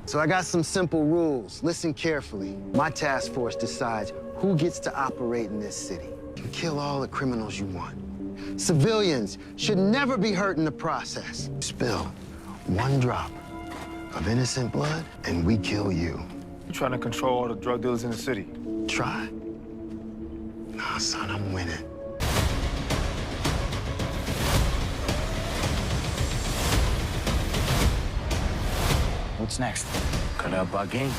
So I got some simple rules. Listen carefully. My task force decides who gets to operate in this city. You can kill all the criminals you want. Civilians should never be hurt in the process. Spill one drop of innocent blood, and we kill you. You trying to control all the drug dealers in the city? Try. Nah, son, I'm winning. What's next? Cut up our game.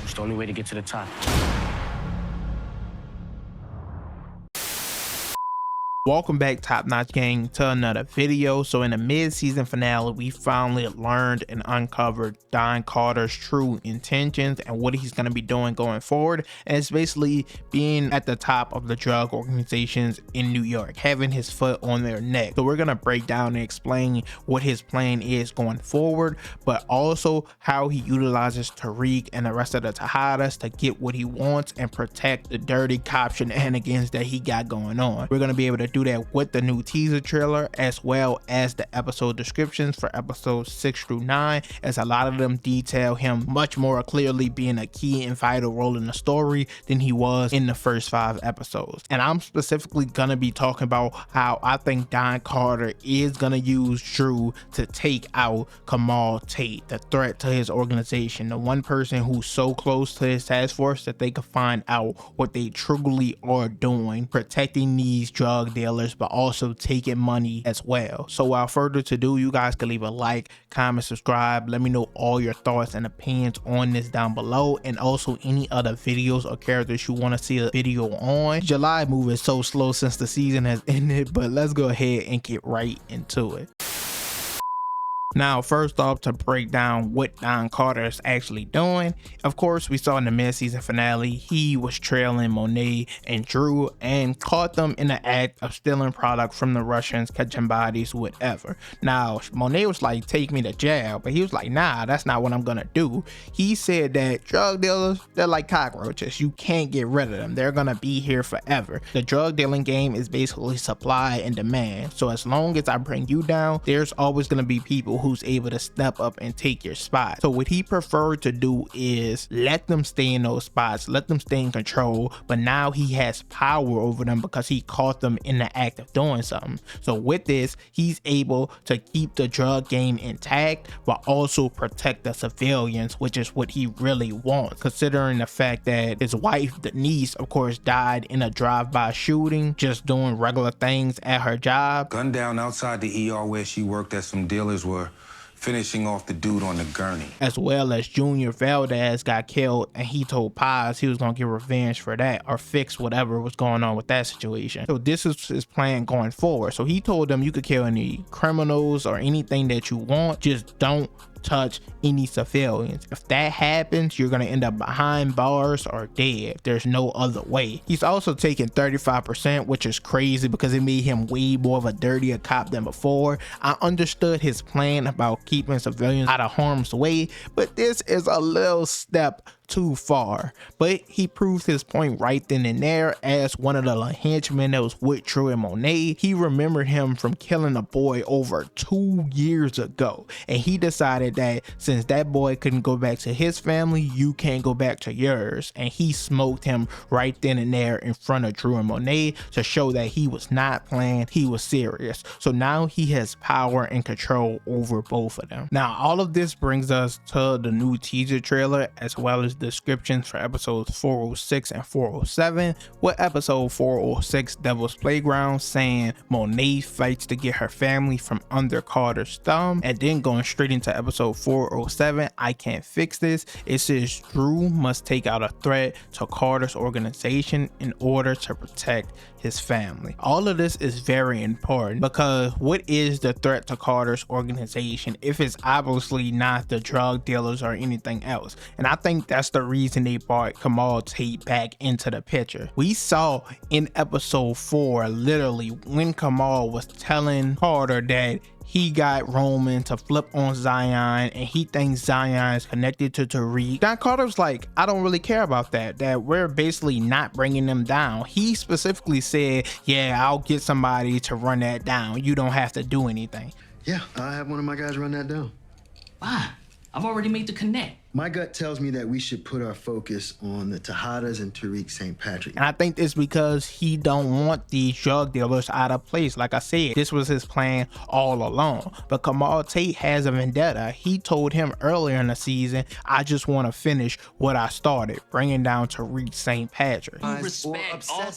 It's the only way to get to the top. Welcome back, Top Notch Gang, to another video. So in the mid-season finale, we finally learned and uncovered Don Carter's true intentions and what he's going to be doing going forward. And it's basically being at the top of the drug organizations in New York, having his foot on their neck. So we're going to break down and explain what his plan is going forward, but also how he utilizes Tariq and the rest of the Tejedas to get what he wants and protect the dirty cop shenanigans that he got going on. We're going to be able to do that with the new teaser trailer as well as the episode descriptions for episodes 6 through 9, as a lot of them detail him much more clearly being a key and vital role in the story than he was in the first 5 episodes. And I'm specifically gonna be talking about how I think Don Carter is gonna use Drew to take out Kamal Tate, the threat to his organization, the one person who's so close to his task force that they can find out what they truly are doing, protecting these drug dealers but also taking money as well. So without further ado, you guys can leave a like, comment, subscribe. Let me know all your thoughts and opinions on this down below, and also any other videos or characters you want to see a video on. July moving so slow since the season has ended, but let's go ahead and get right into it. Now, first off, to break down what Don Carter is actually doing, of course, we saw in the mid-season finale, he was trailing Monet and Drew and caught them in the act of stealing product from the Russians, catching bodies, whatever. Now, Monet was like, take me to jail, but he was like, nah, that's not what I'm gonna do. He said that drug dealers, they're like cockroaches. You can't get rid of them. They're gonna be here forever. The drug dealing game is basically supply and demand. So as long as I bring you down, there's always gonna be people who's able to step up and take your spot. So what he preferred to do is let them stay in those spots, let them stay in control, but now he has power over them because he caught them in the act of doing something. So with this, he's able to keep the drug game intact but also protect the civilians, which is what he really wants, considering the fact that his wife, Denise, of course, died in a drive-by shooting just doing regular things at her job. Gunned down outside the ER where she worked as some dealers were finishing off the dude on the gurney. As well as Junior Valdez got killed, and he told Paz he was gonna get revenge for that or fix whatever was going on with that situation. So this is his plan going forward. So he told them, you could kill any criminals or anything that you want, just don't touch any civilians. If that happens, you're gonna end up behind bars or dead. There's no other way. He's also taking 35%, which is crazy because it made him way more of a dirtier cop than before. I understood his plan about keeping civilians out of harm's way, but this is a little step too far. But he proved his point right then and there, as one of the henchmen that was with Drew and Monet, he remembered him from killing a boy over 2 years ago, and he decided that since that boy couldn't go back to his family, you can't go back to yours, and he smoked him right then and there in front of Drew and Monet to show that he was not playing, he was serious. So now he has power and control over both of them. Now all of this brings us to the new teaser trailer as well as descriptions for episodes 406 and 407, with episode 406, Devil's Playground, saying Monet fights to get her family from under Carter's thumb, and then going straight into episode 407, I Can't Fix This, it says Drew must take out a threat to Carter's organization in order to protect his family. All of this is very important because what is the threat to Carter's organization if it's obviously not the drug dealers or anything else? And I think that's the reason they brought Kamal Tate back into the picture. We saw in episode 4 literally when Kamal was telling Carter that he got Roman to flip on Zion, and he thinks Zion is connected to Tariq. Don Carter's like, I don't really care about that we're basically not bringing them down. He specifically said, yeah, I'll get somebody to run that down. You don't have to do anything. Yeah, I'll have one of my guys run that down. Why? I've already made the connect. My gut tells me that we should put our focus on the Tejedas and Tariq St. Patrick. And I think it's because he don't want these drug dealers out of place. Like I said, this was his plan all along. But Kamal Tate has a vendetta. He told him earlier in the season, I just want to finish what I started, bringing down Tariq St. Patrick. All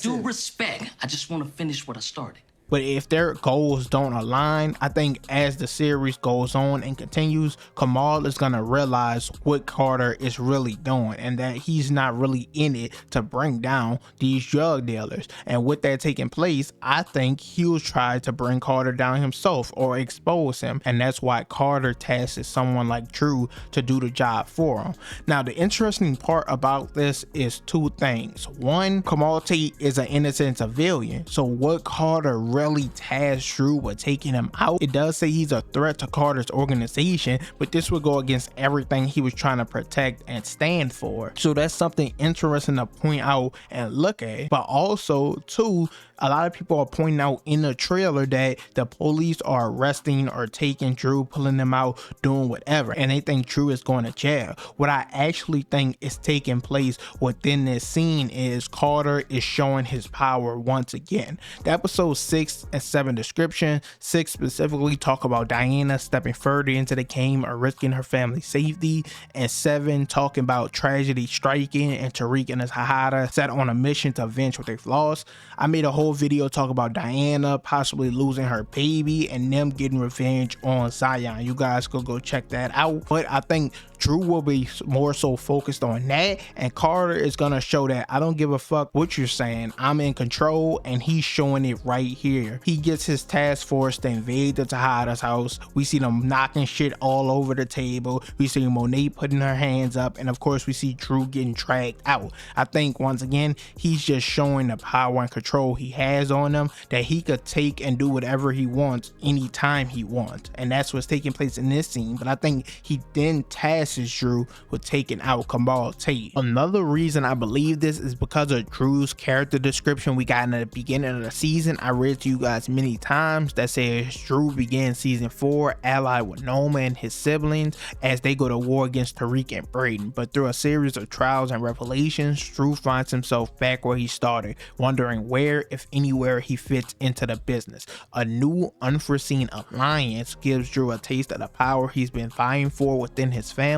due respect, I just want to finish what I started. But if their goals don't align, I think as the series goes on and continues, Kamal is gonna realize what Carter is really doing and that he's not really in it to bring down these drug dealers. And with that taking place, I think he'll try to bring Carter down himself or expose him. And that's why Carter tasks someone like Drew to do the job for him. Now, the interesting part about this is two things. One, Kamal Tate is an innocent civilian. So what Carter really tasked Drew with taking him out, it does say he's a threat to Carter's organization, but this would go against everything he was trying to protect and stand for. So that's something interesting to point out and look at. But also too, a lot of people are pointing out in the trailer that the police are arresting or taking Drew, pulling him out, doing whatever, and they think Drew is going to jail. What I actually think is taking place within this scene is Carter is showing his power once again. The episode 6 and 7 description, 6 specifically talk about Diana stepping further into the game or risking her family's safety, and 7 talking about tragedy striking and Tariq and his Tejedas set on a mission to avenge what they've lost. I made a whole video talk about Diana possibly losing her baby and them getting revenge on Zion. You guys could go check that out. But I think Drew will be more so focused on that, and Carter is gonna show that I don't give a fuck what you're saying, I'm in control, and he's showing it right here. He gets his task force to invade the Tejedas house. We see them knocking shit all over the table. We see Monet putting her hands up, and of course we see Drew getting dragged out. I think once again he's just showing the power and control he has on them, that he could take and do whatever he wants anytime he wants, and that's what's taking place in this scene. But I think he then tasks Drew with taking out Kamal Tate. Another reason I believe this is because of Drew's character description we got in the beginning of the season. I read to you guys many times that says Drew begins season 4 allied with Noma and his siblings as they go to war against Tariq and Braden, but through a series of trials and revelations, Drew finds himself back where he started, wondering where, if anywhere, he fits into the business. A new unforeseen alliance gives Drew a taste of the power he's been vying for within his family,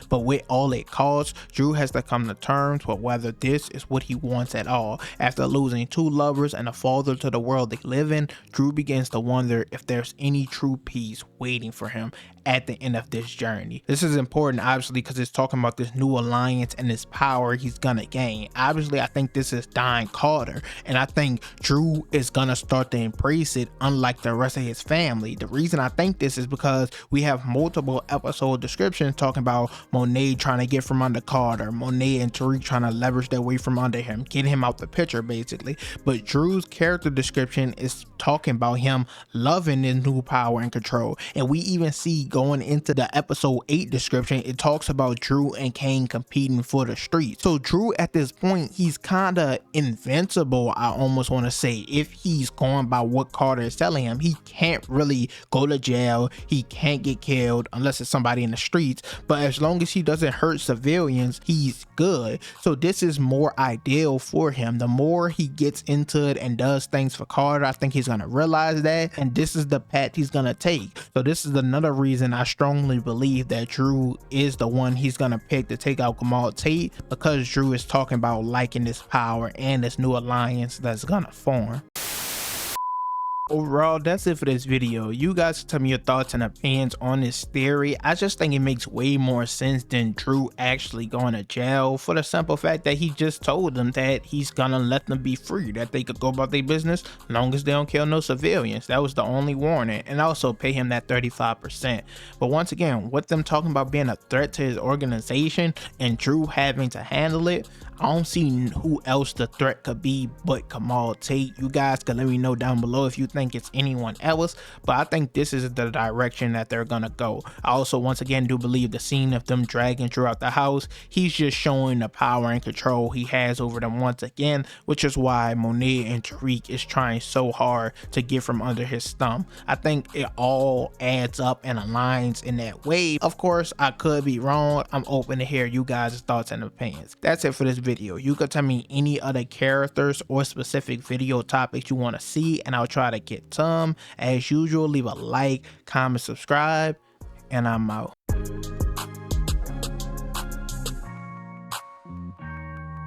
but with all it costs, Drew has to come to terms with whether this is what he wants at all. After losing 2 lovers and a father to the world they live in, Drew begins to wonder if there's any true peace waiting for him at the end of this journey. This is important obviously because it's talking about this new alliance and this power he's gonna gain. Obviously I think this is Don Carter, and I think Drew is gonna start to embrace it unlike the rest of his family. The reason I think this is because we have multiple episode descriptions talking about Monet trying to get from under Carter, Monet and Tariq trying to leverage their way from under him, get him out the picture basically. But Drew's character description is talking about him loving his new power and control, and we even see going into the episode 8 description, it talks about Drew and Kane competing for the streets. So Drew at this point, he's kind of invincible, I almost want to say. If he's going by what Carter is telling him, he can't really go to jail, he can't get killed unless it's somebody in the streets, but as long as he doesn't hurt civilians, he's good. So this is more ideal for him. The more he gets into it and does things for Carter, I think he's gonna realize that, and this is the path he's gonna take. So this is another reason I strongly believe that Drew is the one he's gonna pick to take out Kamal Tate, because Drew is talking about liking this power and this new alliance that's gonna form. Overall, that's it for this video. You guys tell me your thoughts and opinions on this theory. I just think it makes way more sense than Drew actually going to jail, for the simple fact that he just told them that he's gonna let them be free, that they could go about their business as long as they don't kill no civilians. That was the only warning, and also pay him that 35%. But once again, with them talking about being a threat to his organization and Drew having to handle it, I don't see who else the threat could be but Kamal Tate. You guys can let me know down below if you think it's anyone else, but I think this is the direction that they're gonna go. I also once again do believe the scene of them dragging throughout the house, he's just showing the power and control he has over them once again, which is why Monet and Tariq is trying so hard to get from under his thumb. I think it all adds up and aligns in that way. Of course, I could be wrong. I'm open to hear you guys' thoughts and opinions. That's it for this video. You could tell me any other characters or specific video topics you want to see, and I'll try to get some. As usual, leave a like, comment, subscribe, and I'm out.